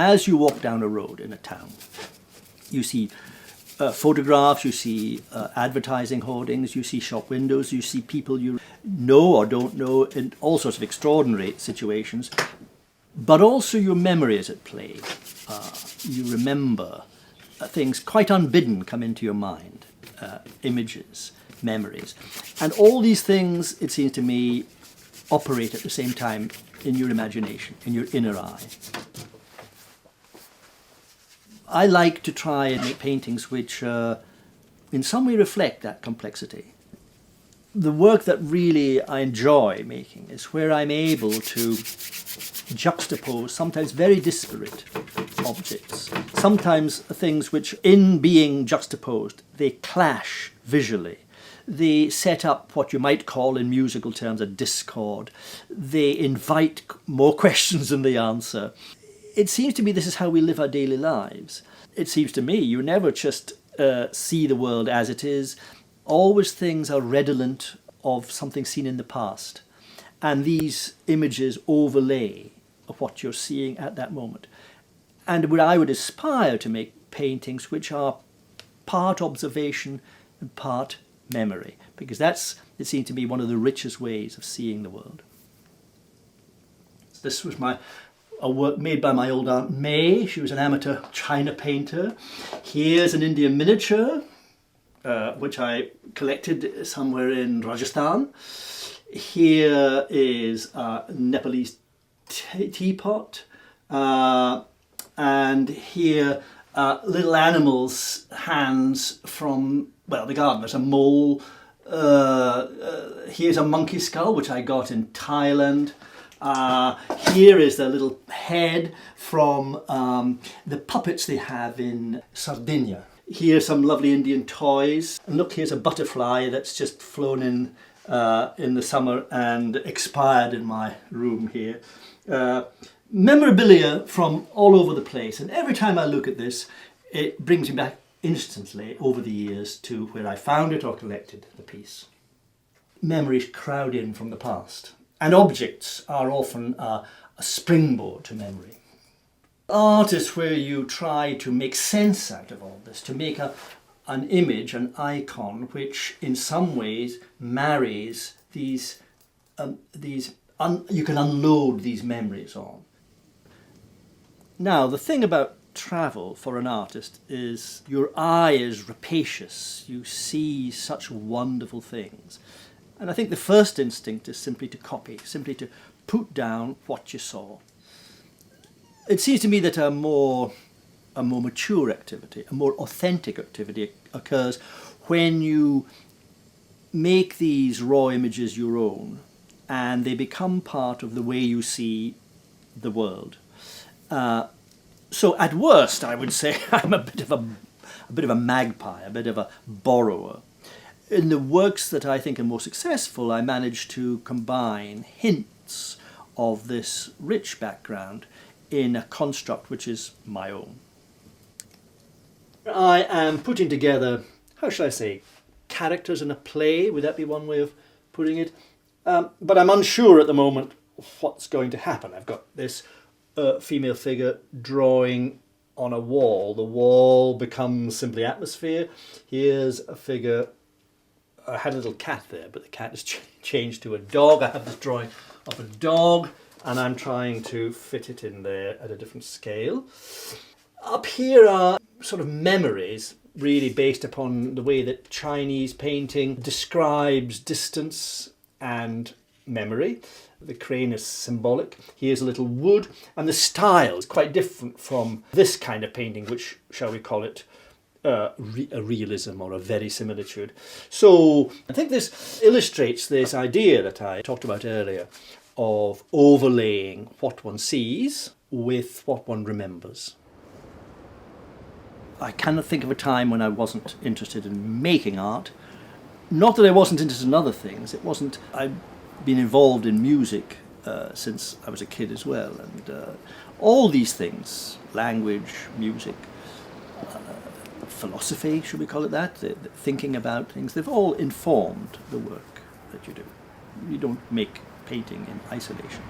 as you walk down a road in a town, you see photographs, you see advertising hoardings, you see shop windows, you see people you know or don't know in all sorts of extraordinary situations, but also your memory is at play. You remember things quite unbidden come into your mind, images, memories. And all these things, it seems to me, operate at the same time in your imagination, in your inner eye. I like to try and make paintings which in some way reflect that complexity. The work that really I enjoy making is where I'm able to juxtapose sometimes very disparate objects, sometimes things which in being juxtaposed, they clash visually. They set up what you might call in musical terms a discord. They invite more questions than they answer. It seems to me this is how we live our daily lives. It seems to me you never just see the world as it is. Always things are redolent of something seen in the past. And these images overlay what you're seeing at that moment. And what I would aspire to make paintings which are part observation and part memory, because that's, it seems to me, one of the richest ways of seeing the world. This was a work made by my old Aunt May. She was an amateur China painter. Here's an Indian miniature, which I collected somewhere in Rajasthan. Here is a Nepalese teapot. And here little animals' hands from, well, the garden. There's a mole. Here's a monkey skull, which I got in Thailand. Here is the little head from the puppets they have in Sardinia. Here's some lovely Indian toys. And look, here's a butterfly that's just flown in the summer and expired in my room here. Memorabilia from all over the place, and every time I look at this, it brings me back instantly over the years to where I found it or collected the piece. Memories crowd in from the past, and objects are often a springboard to memory. Art is where you try to make sense out of all this, to make an image, an icon, which in some ways marries you can unload these memories on. Now, the thing about travel for an artist is your eye is rapacious. You see such wonderful things. And I think the first instinct is simply to copy, simply to put down what you saw. It seems to me that a more mature activity, a more authentic activity occurs when you make these raw images your own and they become part of the way you see the world. So at worst, I would say I'm a bit of a magpie, a bit of a borrower. In the works that I think are more successful, I manage to combine hints of this rich background in a construct which is my own. I am putting together, how shall I say, characters in a play. Would that be one way of putting it? But I'm unsure at the moment what's going to happen. I've got this female figure drawing on a wall. The wall becomes simply atmosphere. Here's a figure. I had a little cat there, but the cat has changed to a dog. I have this drawing of a dog, and I'm trying to fit it in there at a different scale. Up here are sort of memories, really based upon the way that Chinese painting describes distance and memory. The crane is symbolic. Here's a little wood, and the style is quite different from this kind of painting, which, shall we call it, a realism or a verisimilitude. So I think this illustrates this idea that I talked about earlier of overlaying what one sees with what one remembers. I cannot think of a time when I wasn't interested in making art. Not that I wasn't interested in other things. I've been involved in music since I was a kid as well, and all these things, language, music, philosophy, should we call it that, the thinking about things, they've all informed the work that you do. You don't make painting in isolation.